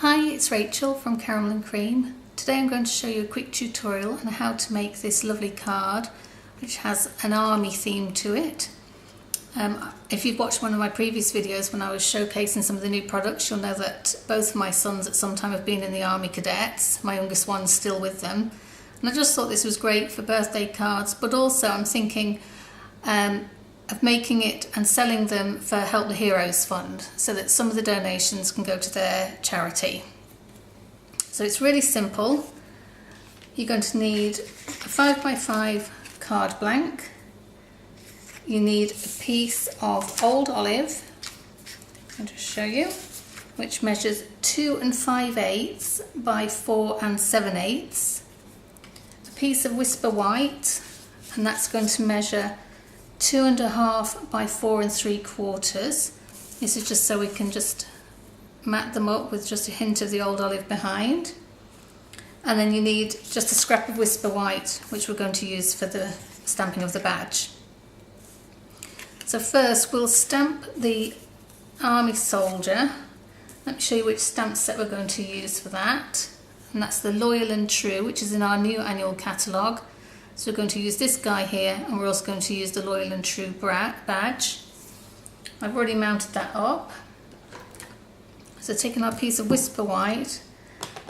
Hi, it's Rachel from Caramel and Cream. Today I'm going to show you a quick tutorial on how to make this lovely card which has an army theme to it. If you've watched one of my previous videos when I was showcasing some of the new products, you'll know that both of my sons at some time have been in the Army Cadets. My youngest one's still with them. And I just thought this was great for birthday cards, but also I'm thinking of making it and selling them for Help the Heroes Fund so that some of the donations can go to their charity. So it's really simple. You're going to need a 5x5 card blank. You need a piece of old olive, I'll just show you, which measures 2 5/8 by 4 7/8. A piece of Whisper White, and that's going to measure 2.5 by 4 3/4. This is just so we can just mat them up with just a hint of the old olive behind. And then you need just a scrap of Whisper White, which we're going to use for the stamping of the badge. So first we'll stamp the Army Soldier. Let me show you which stamp set we're going to use for that. And that's the Loyal and True, which is in our new annual catalogue. So we're going to use this guy here, and we're also going to use the Loyal and True badge. I've already mounted that up. So taking our piece of Whisper White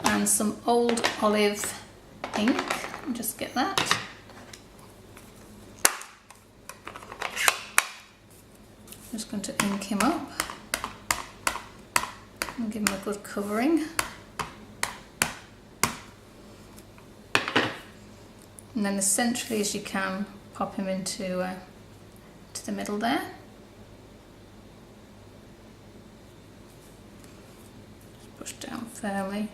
and some old olive ink, and just get that. I'm just going to ink him up and give him a good covering. And then as centrally as you can, pop him into to the middle there. Just push down firmly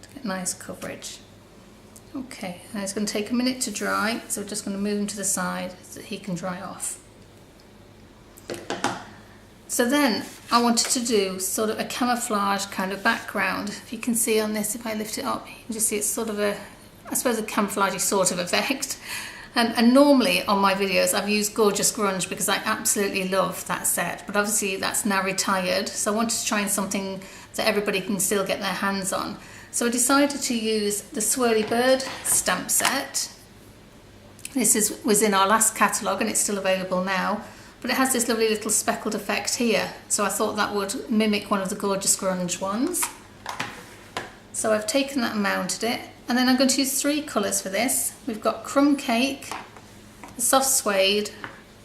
to get nice coverage. Okay, and it's going to take a minute to dry, so we're just going to move him to the side so that he can dry off. So then I wanted to do sort of a camouflage kind of background. If you can see on this, if I lift it up, you can just see it's sort of a, I suppose, a camouflagey sort of effect. And normally on my videos I've used Gorgeous Grunge because I absolutely love that set, but obviously that's now retired, so I wanted to try something that everybody can still get their hands on. So I decided to use the Swirly Bird stamp set. This was in our last catalogue and it's still available now, but it has this lovely little speckled effect here, so I thought that would mimic one of the Gorgeous Grunge ones. So I've taken that and mounted it. And then I'm going to use 3 colours for this. We've got Crumb Cake, the Soft Suede,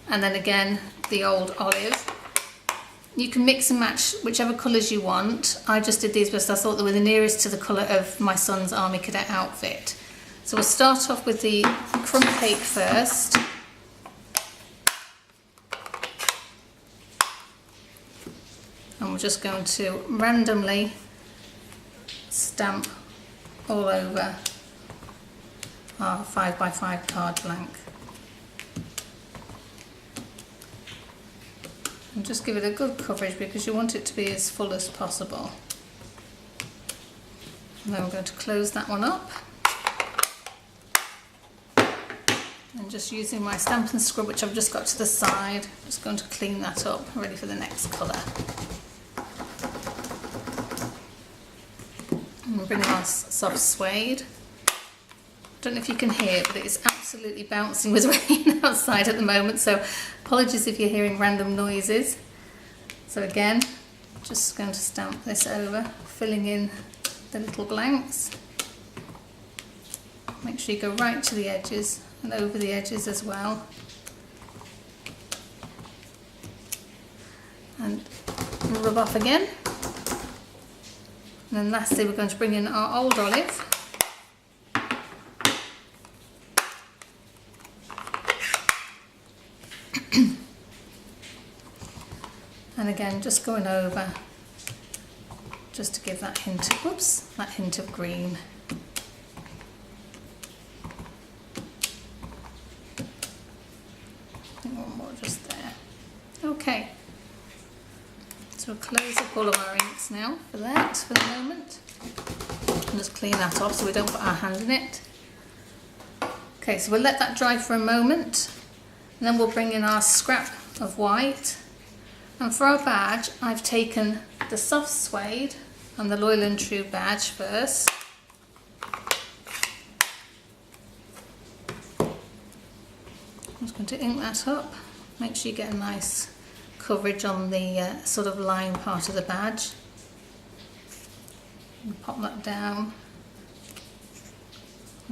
and then again the old olive. You can mix and match whichever colours you want. I just did these because I thought they were the nearest to the colour of my son's Army Cadet outfit. So we'll start off with the Crumb Cake first. And we're just going to randomly stamp all over our 5x5 card blank. And just give it a good coverage because you want it to be as full as possible. And then we're going to close that one up. And just using my Stampin' Scrub, which I've just got to the side, just going to clean that up, ready for the next colour. And we're bringing our Soft Suede. I don't know if you can hear, but it is absolutely bouncing with rain outside at the moment, so apologies if you're hearing random noises. So again, just going to stamp this over, filling in the little blanks. Make sure you go right to the edges and over the edges as well. And rub off again. And then lastly we're going to bring in our old olive. And again just going over just to give that hint of, whoops, that hint of green. I think one more just there. Okay. So we'll close up all of our inks now for that for the moment. And just clean that off so we don't put our hand in it. Okay, so we'll let that dry for a moment. And then we'll bring in our scrap of white. And for our badge, I've taken the Soft Suede on the Loyal and True badge first. I'm just going to ink that up. Make sure you get a nice coverage on the sort of line part of the badge. And pop that down.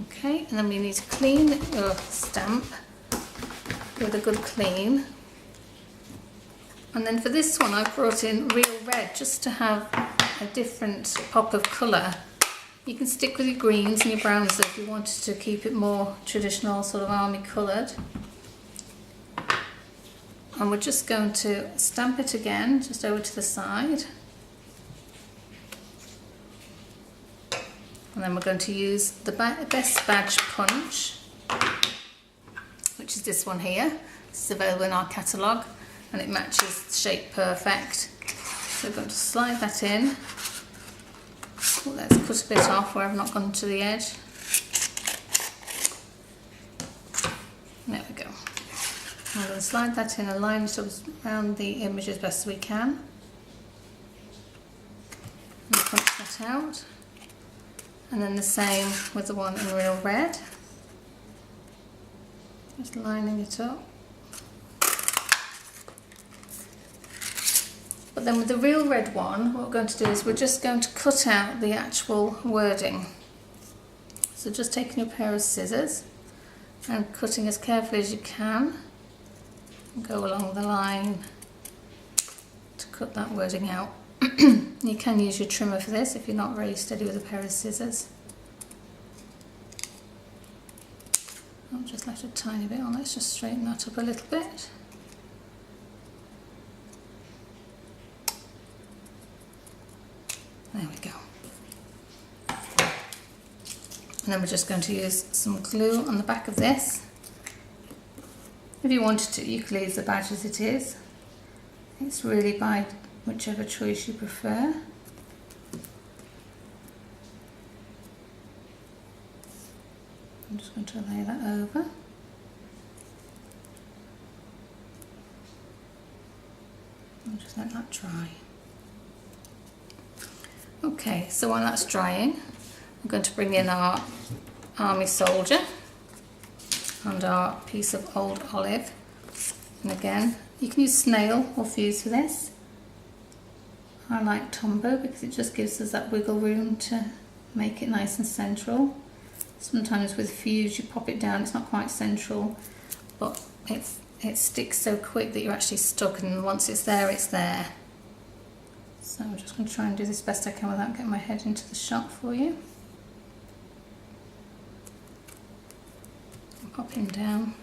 Okay, and then we need to clean your stamp with a good clean. And then for this one I've brought in real red just to have a different pop of colour. You can stick with your greens and your browns if you wanted to keep it more traditional, sort of army coloured. And we're just going to stamp it again, just over to the side. And then we're going to use the Best Badge Punch, which is this one here. This is available in our catalogue and it matches the shape perfect. So we're going to slide that in. Oh, let's cut a bit off where I've not gone to the edge. There we go. I'm going to slide that in and line it up around the image as best we can. And punch that out. And then the same with the one in real red. Just lining it up. But then with the real red one, what we're going to do is we're just going to cut out the actual wording. So just taking your pair of scissors and cutting as carefully as you can. Go along the line to cut that wording out. You can use your trimmer for this if you're not very steady with a pair of scissors. I'll just left a tiny bit on, let's just straighten that up a little bit. There we go. And then we're just going to use some glue on the back of this. If you wanted to, you could leave the badge as it is. It's really by whichever choice you prefer. I'm just going to lay that over. I'll just let that dry. Okay, so while that's drying, I'm going to bring in our army soldier and our piece of old olive. And again, you can use snail or fuse for this. I like Tombow because it just gives us that wiggle room to make it nice and central. Sometimes with fuse you pop it down, it's not quite central, but it sticks so quick that you're actually stuck, and once it's there, it's there. So I'm just going to try and do this best I can without getting my head into the shot for you. Pop him down,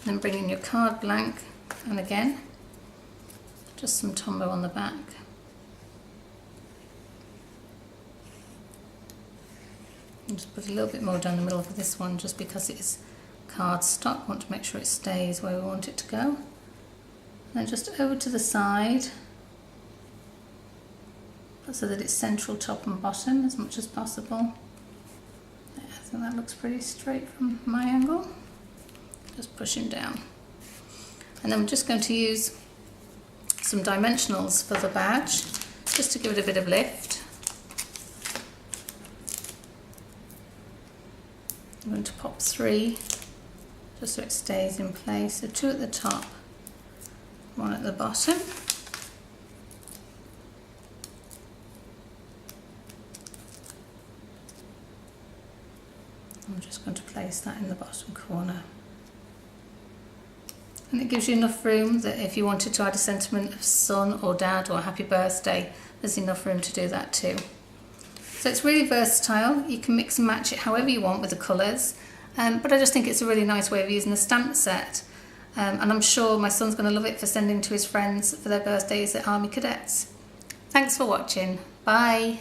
then bring in your card blank, and again, just some Tombow on the back. And just put a little bit more down the middle of this one just because it is cardstock. Want to make sure it stays where we want it to go. And then just over to the side, so that it's central top and bottom as much as possible. There, I think that looks pretty straight from my angle. Just pushing down. And then I'm just going to use some dimensionals for the badge, just to give it a bit of lift. I'm going to pop 3 just so it stays in place. So 2 at the top, 1 at the bottom. I'm just going to place that in the bottom corner. And it gives you enough room that if you wanted to add a sentiment of son or dad or happy birthday, there's enough room to do that too. So it's really versatile. You can mix and match it however you want with the colours, but I just think it's a really nice way of using a stamp set. And I'm sure my son's going to love it for sending to his friends for their birthdays at Army Cadets. Thanks for watching. Bye.